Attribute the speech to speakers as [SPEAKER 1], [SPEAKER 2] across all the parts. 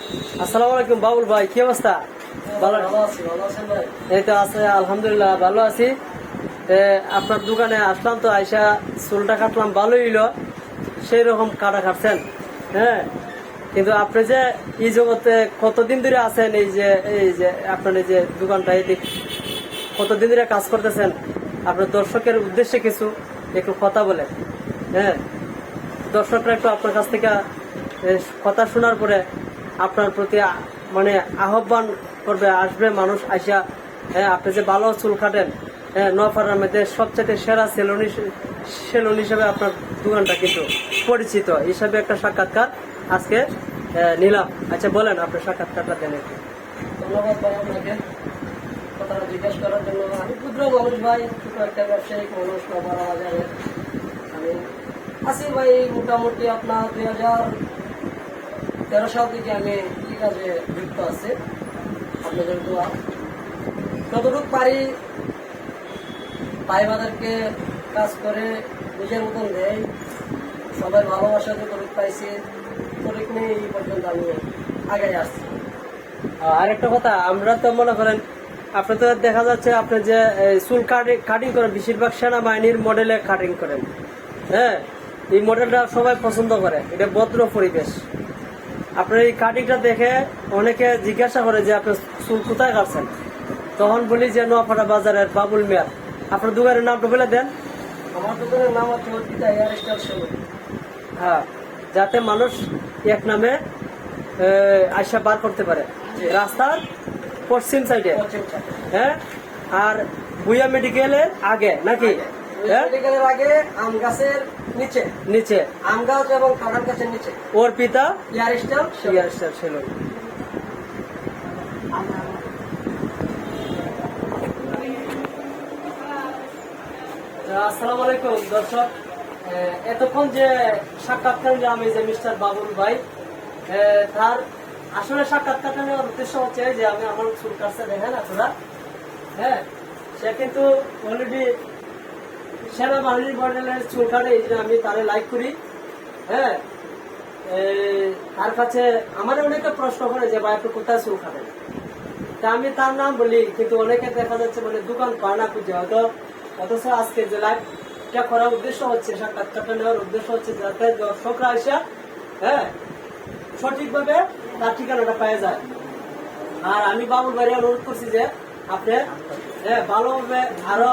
[SPEAKER 1] আসসালামু আলাইকুম বাবুল ভাই, কি অবস্থা? ভালো
[SPEAKER 2] আছি, ভালো আছেন ভাই?
[SPEAKER 1] এই তো আছে, আলহামদুলিল্লাহ ভালো আছি। আপনার দোকানে আসলাম তো, আইসা চুলটা কাটলাম, ভালোই হইলো। সেই রকম কাটা কাটছেন, হ্যাঁ। কিন্তু আপনি যে এই জগতে কতদিন ধরে আছেন, এই যে আপনার এই যে দোকানটা, এই কতদিন ধরে কাজ করতেছেন? আপনার দর্শকের উদ্দেশ্যে কিছু একটু কথা বলে, হ্যাঁ। দর্শকরা একটু আপনার কাছ থেকে কথা শোনার পরে আপনার প্রতি মানে আহ্বান করবে, আসবে মানুষ আইসা। হ্যাঁ, আপনি যে ভালো চুল কাটেন, হ্যাঁ, নোয়াপাড়ার মধ্যে সবচেয়ে সেরা সেলুন হিসেবে আপনার দোকানটা কিন্তু পরিচিত, হিসাবে একটা সাক্ষাৎকার আজকে নিলাম। আচ্ছা বলেন, আপনার সাক্ষাৎকারটা দেন একটু।
[SPEAKER 2] ধন্যবাদ ভাই আপনাকে কথাটা জিজ্ঞাসা করার জন্য। আমি ক্ষুদ্র মানুষ ভাই, ছোট একটা ব্যবসায়িক মানুষ নোয়াপাড়া বাজারে আমি আছি ভাই। মোটামুটি আপনার 2013 সাল থেকে আমি এই কাজে যুক্ত আছি। আপনাদের দোয়া যতটুকু পারি ভাই বাজারকে কাজ করে নিজের মতন দেয়, সবাই ভালোবাসা যতটুকু পাইছি ততটুকু নিয়ে এই পর্যন্ত আমি আগে আসছি।
[SPEAKER 1] আরেকটা কথা, আমরা তো মনে করেন আপনি তো দেখা যাচ্ছে আপনি যে চুল কাটিং করেন, বেশিরভাগ সেনাবাহিনীর মডেলে কাটিং করেন, হ্যাঁ। এই মডেলটা সবাই পছন্দ করে, এটা ভদ্র পরিবেশ। আপনার এই কাটিংটা দেখে অনেকে জিজ্ঞাসা করে যে আপনি চুল কোথায় কাটছেন, তখন বলি যে নোয়াপাড়া বাজারের বাবুল মিয়ার। আপনার দোকানের নামটা বলে দেন।
[SPEAKER 2] আমার দোকানের নাম হচ্ছে অর্পিতা হেয়ার স্টাইল সেলুন।
[SPEAKER 1] হ্যাঁ, যাতে মানুষ এক নামে আশা বার করতে পারে। রাস্তার পশ্চিম সাইডে, হ্যাঁ। আর ভুইয়া মেডিকেলের আগে নাকি? হ্যাঁ,
[SPEAKER 2] মেডিকেলের আগে আম গাছের নিচে,
[SPEAKER 1] নিচে
[SPEAKER 2] আম গাছ এবং কাঁঠাল গাছের নিচে
[SPEAKER 1] অর্পিতা
[SPEAKER 2] হেয়ার স্টাইল
[SPEAKER 1] সেলুন। আসসালামু আলাইকুম দর্শক, এতক্ষণ যে সাক্ষাৎকার নিলাম এই যে মিস্টার বাবুল ভাই, তার আসলে সাক্ষাৎকারটা নেওয়ার উদ্দেশ্য হচ্ছে যে আমি আমার চুল কাটছে দেখেন আপনারা, হ্যাঁ। সে কিন্তু অলরেডি সেনাবাহিনীর মডেলের চুল কাটে, এই যে আমি তারে লাইক করি, হ্যাঁ। তার কাছে আমার অনেকে প্রশ্ন করে যে ভাই আপনি কোথায় চুল কাটেন, তা আমি তার নাম বলি, কিন্তু অনেকে দেখা যাচ্ছে মানে দোকান পায় না খুঁজে, হয়তো। অথচ আজকে যে লাইভটা করার উদ্দেশ্য হচ্ছে, সাক্ষাৎকারটা নেওয়ার উদ্দেশ্য হচ্ছে যাতে দর্শকরা আসা, হ্যাঁ, সঠিকভাবে তার ঠিকানাটা পেয়ে যায়। আর আমি বাবুল ভাইরে অনুরোধ করছি যে আপনি ভালোভাবে আরো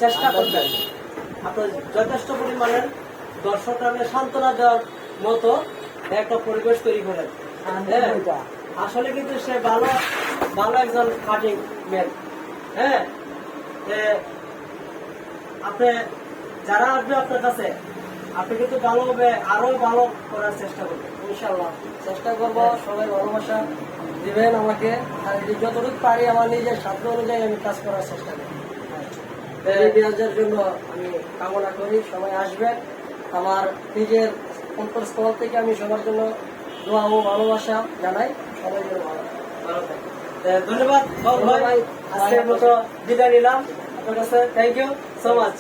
[SPEAKER 1] চেষ্টা করবেন, আপনার যথেষ্ট পরিমাণের দর্শকরা সান্ত্বনা দেওয়ার মতো একটা পরিবেশ তৈরি করেন। আসলে কিন্তু সে ভালো ভালো একজন কাটিং ম্যান, হ্যাঁ। আপনি যারা আসবে আপনার কাছে, আপনি কিন্তু ভালোভাবে আরো ভালো করার চেষ্টা করবেন।
[SPEAKER 2] ইনশাল্লাহ চেষ্টা করবো, সবাই ভালোবাসা দিবেন আমাকে, আর যতটুকু পারি আমার নিজের সাধ্য অনুযায়ী আমি কাজ করার চেষ্টা করি। এই বিরাজের জন্য আমি কামনা করি সবাই আসবেন। আমার নিজের অন্তঃস্থল থেকে আমি সবার জন্য দোয়া ও ভালোবাসা জানাই। সবাই যেন ভালো থাকে।
[SPEAKER 1] ধন্যবাদ বাবুল ভাই, আজকের মতো বিদায় নিলাম আপনার কাছে। Thank you so much.